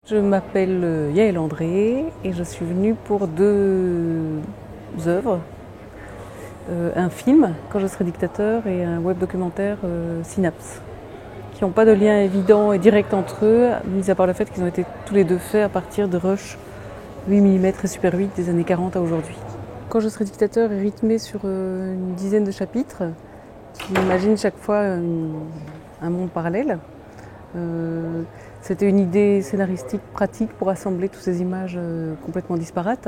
Je m'appelle Yaël André et je suis venue pour deux œuvres. Un film, Quand je serai dictateur, et un web documentaire, Synapse, qui n'ont pas de lien évident et direct entre eux, mis à part le fait qu'ils ont été tous les deux faits à partir de rushs 8 mm et Super 8 des années 40 à aujourd'hui. Quand je serai dictateur est rythmé sur une dizaine de chapitres qui imaginent chaque fois un monde parallèle. C'était une idée scénaristique pratique pour assembler toutes ces images complètement disparates,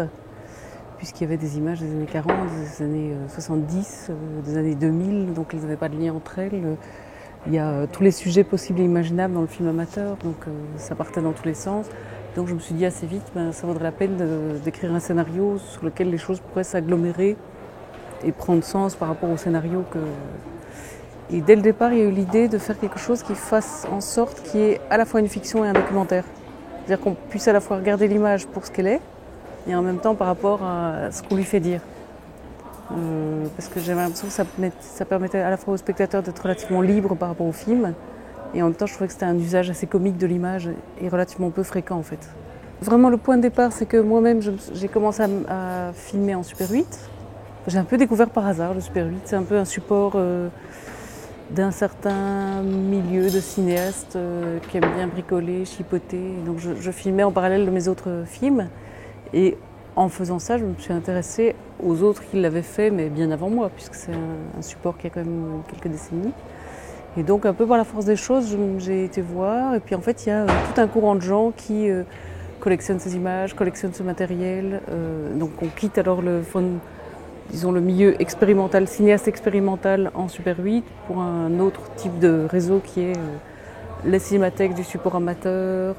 puisqu'il y avait des images des années 40, des années 70, des années 2000, donc elles n'avaient pas de lien entre elles. Il y a tous les sujets possibles et imaginables dans le film amateur, donc ça partait dans tous les sens. Donc je me suis dit assez vite, ça vaudrait la peine d'écrire un scénario sur lequel les choses pourraient s'agglomérer et prendre sens par rapport au scénario que... Et dès le départ, il y a eu l'idée de faire quelque chose qui fasse en sorte qu'il y ait à la fois une fiction et un documentaire. C'est-à-dire qu'on puisse à la fois regarder l'image pour ce qu'elle est, et en même temps par rapport à ce qu'on lui fait dire. Parce que j'avais l'impression que ça permettait à la fois au spectateur d'être relativement libre par rapport au film, et en même temps je trouvais que c'était un usage assez comique de l'image et relativement peu fréquent en fait. Vraiment le point de départ, c'est que moi-même j'ai commencé à filmer en Super 8. J'ai un peu découvert par hasard le Super 8, c'est un peu un support d'un certain milieu de cinéastes qui aiment bien bricoler, chipoter. Donc je filmais en parallèle de mes autres films. Et en faisant ça, je me suis intéressée aux autres qui l'avaient fait, mais bien avant moi, puisque c'est un support qui a quand même quelques décennies. Et donc un peu par la force des choses, j'ai été voir. Et puis en fait, il y a tout un courant de gens qui collectionnent ces images, collectionnent ce matériel. Donc on quitte alors le milieu expérimental, cinéaste expérimental en Super 8 pour un autre type de réseau qui est les cinémathèques du support amateur,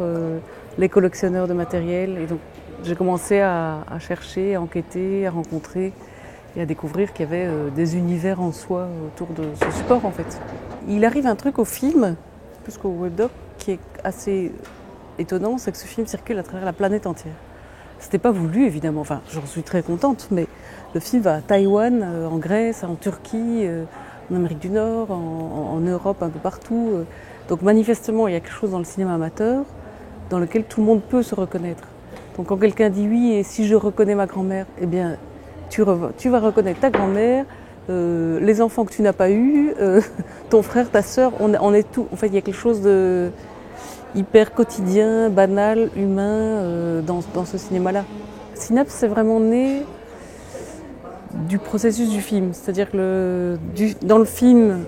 les collectionneurs de matériel. Et donc j'ai commencé à chercher, à enquêter, à rencontrer et à découvrir qu'il y avait des univers en soi autour de ce support en fait. Il arrive un truc au film, plus qu'au webdoc, qui est assez étonnant, c'est que ce film circule à travers la planète entière. C'était pas voulu évidemment, enfin j'en suis très contente, mais le film va à Taïwan, en Grèce, en Turquie, en Amérique du Nord, en Europe, un peu partout. Donc manifestement il y a quelque chose dans le cinéma amateur dans lequel tout le monde peut se reconnaître. Donc quand quelqu'un dit oui, et si je reconnais ma grand-mère, eh bien tu vas reconnaître ta grand-mère, les enfants que tu n'as pas eus, ton frère, ta sœur, on est tout. En fait il y a quelque chose de hyper quotidien, banal, humain dans ce cinéma-là. Synapse, c'est vraiment né du processus du film. C'est-à-dire que dans le film,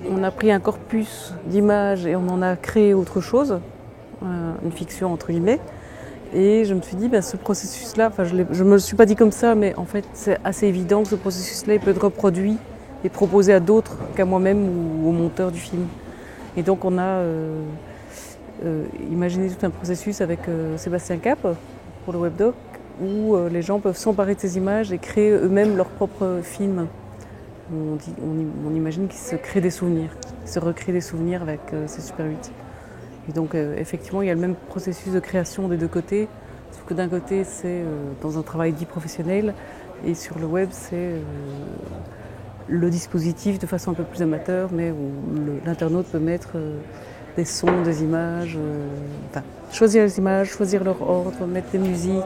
on a pris un corpus d'images et on en a créé autre chose, une fiction entre guillemets. Et je me suis dit, ce processus-là, je ne me le suis pas dit comme ça, mais en fait c'est assez évident que ce processus-là il peut être reproduit et proposé à d'autres qu'à moi-même ou au monteur du film. Et donc on a imaginé tout un processus avec Sébastien Cap pour le webdoc, où les gens peuvent s'emparer de ces images et créer eux-mêmes leur propre film. On imagine qu'ils se créent des souvenirs, qu'ils se recréent des souvenirs avec ces Super 8. Et donc effectivement, il y a le même processus de création des deux côtés, sauf que d'un côté, c'est dans un travail dit professionnel, et sur le web, c'est le dispositif de façon un peu plus amateur, mais où l'internaute peut mettre des sons, des images, choisir les images, choisir leur ordre, mettre des musiques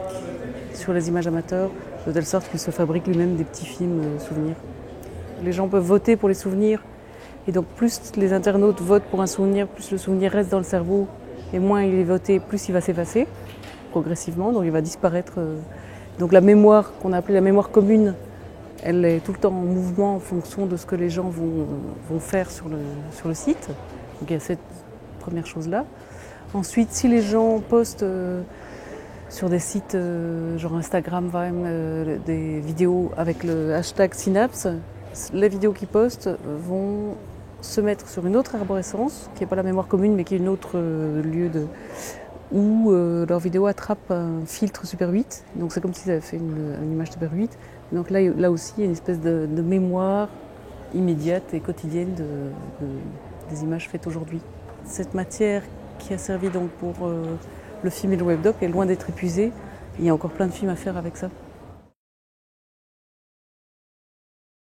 sur les images amateurs, de telle sorte qu'il se fabrique lui-même des petits films souvenirs. Les gens peuvent voter pour les souvenirs, et donc plus les internautes votent pour un souvenir, plus le souvenir reste dans le cerveau, et moins il est voté, plus il va s'effacer progressivement, donc il va disparaître. Donc la mémoire qu'on a appelée la mémoire commune, elle est tout le temps en mouvement en fonction de ce que les gens vont faire sur le site. Donc il y a cette première chose-là. Ensuite, si les gens postent sur des sites genre Instagram, Vine, des vidéos avec le hashtag Synapse, les vidéos qu'ils postent vont se mettre sur une autre arborescence, qui n'est pas la mémoire commune, mais qui est une autre lieu où leur vidéo attrape un filtre Super 8. Donc c'est comme s'ils avaient fait une image Super 8. Donc là aussi, il y a une espèce de mémoire immédiate et quotidienne des images faites aujourd'hui. Cette matière qui a servi donc pour le film et le webdoc est loin d'être épuisée. Il y a encore plein de films à faire avec ça.